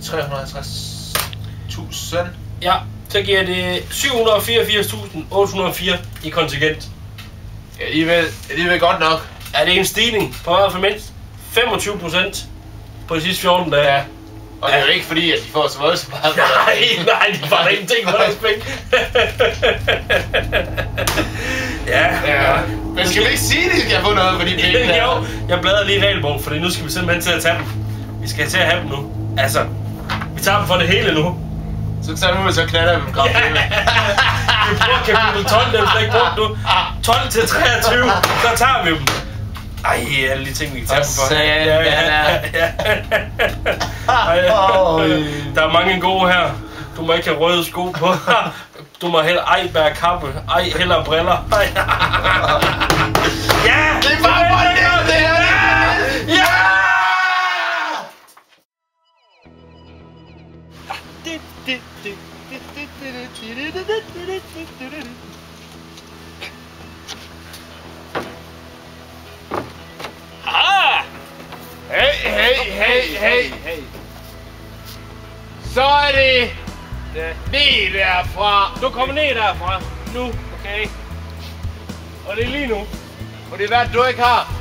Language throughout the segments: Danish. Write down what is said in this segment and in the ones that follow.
350.000. Ja, så giver det 784.804 i kontingent. Alligevel godt nok. Er det en stigning på hvert fald mindst 25% på de sidste 14 dage? Ja. Og det er jo ikke fordi, at de får så voldsomt meget. Nej, de får da ingenting for deres penge. Ja. Men skal vi ikke sige, at de skal få noget for de penge der? Jo, jeg bladrer lige i regelbogen, for nu skal vi simpelthen til at tage dem. Vi skal til at have dem nu. Altså, vi tager dem for det hele nu. Så tager vi ud, og så knatter vi dem godt. Vi bruger kapitel 12, den er slet ikke brugt nu. 12 til 23, så tager vi dem. Ej, alle de ting, vi kan tage dem for. Ja. Der er mange gode her. Du må ikke have røde sko på. Du må heller ej bære kappe. Ej, heller briller. Ja! Det er bare for det her! Ja! Hey. Så er det ned derfra. Du kommer ned derfra. Nu, okay. Og det er lige nu. Og det er hvad du ikke har.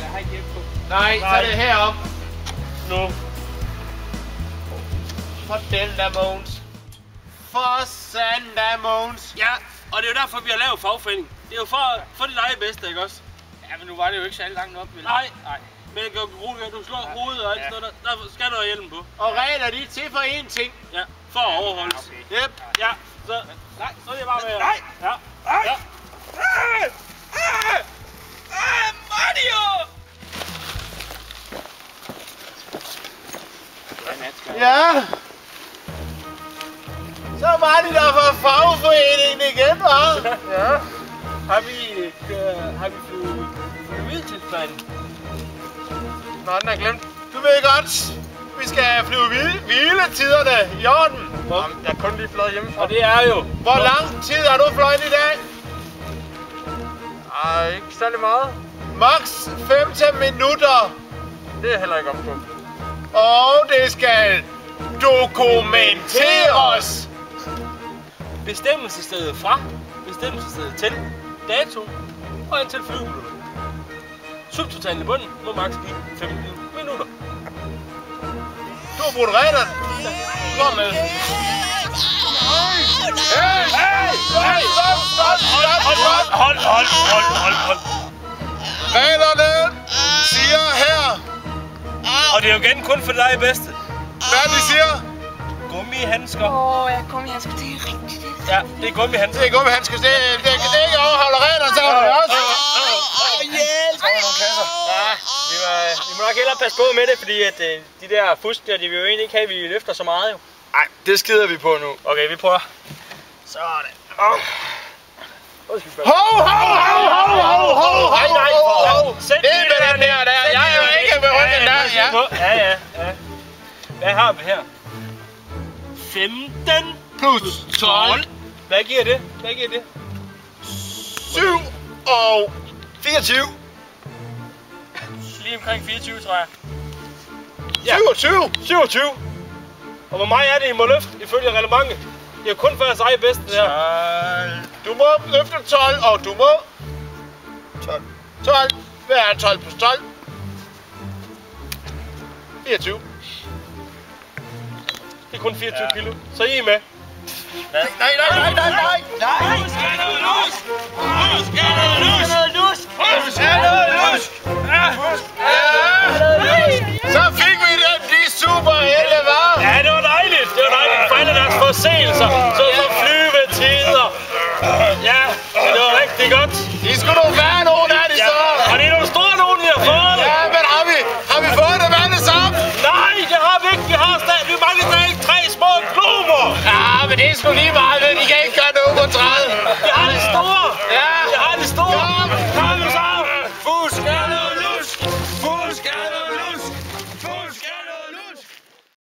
Jeg har ikke hjælp på. Nej, så er det herop. Nu. For den der, Mogens. For sanda, Mogens. Ja, og det er jo derfor, vi har lavet fagforening. Det er jo for dit eget bedste, ikke også? Ja, men nu var det jo ikke så langt op, vel? Nej. Men jeg kan du slår hovedet og alt sådan noget, der skal du have hjelm på. Og regler de er til for én ting. Ja, for at overholde. Okay. Yep. Ja, så er det bare med. Nej! Ja. Mario! Ja. Så var de der fra fagforeningen igen, hva'? Ja. Har vi flyvet hvidtidsplanen? Nå, den er glemt. Du ved godt, vi skal flyve hviletiderne i orden. Jeg er kun lige fløjet hjemmefra. Og det er jo... Hvor lang tid har du fløjet i dag? Ej, ikke særlig meget. Max 15 minutter. Det er heller ikke op på. Og det skal dokumenteres. Bestemmelsesstedet fra, bestemmelsesstedet til, dato og antal flyveminutter. Subtotalen i bunden må maks give 15 minutter. Du har brugt reglerne. Kom med. Hold. Reglerne siger her. Og det er jo igen kun for dig bedste. Hvad de siger? Gummihandsker. Ja, gummihandsker, det er rigtigt. Ja, det er gummihandsker. Det er gummihandsker. Det ikke overholder reglerne, så har vi også. Vi må nok hellere passe på med det, fordi at de der fusk der, de vil jo egentlig ikke have, at vi løfter så meget jo. Nej, det skider vi på nu. Okay, vi prøver. Sådan. Hov! Sæt det er den der. Jeg er jo ikke ved ryggen der, ja. Hvad har vi her? 15 plus 12. Hvad giver det? 7 og 24. Lige omkring 24, tror jeg. Ja. 27. Og hvor meget er det, I må løfte ifølge reglementet? Det er kun for jeres eget bedste, det her. Du må løfte 12, og du må... 12. Hvad er 12 plus 12? 24. Det er kun 24 kilo. Så I er med. Nej. Så fik vi de superhelte, hva'? Ja, det var dejligt. For alle deres forseelser. Så flyvetider. Ja, det var rigtig godt. De skulle nu være nogen af de så. Og det er nogle store nogen, I har fået. Ja, men har vi fået dem alle sammen? Nej, det har vi ikke. Vi mangler stadig 3 små glober. Ja, men det er sgu lige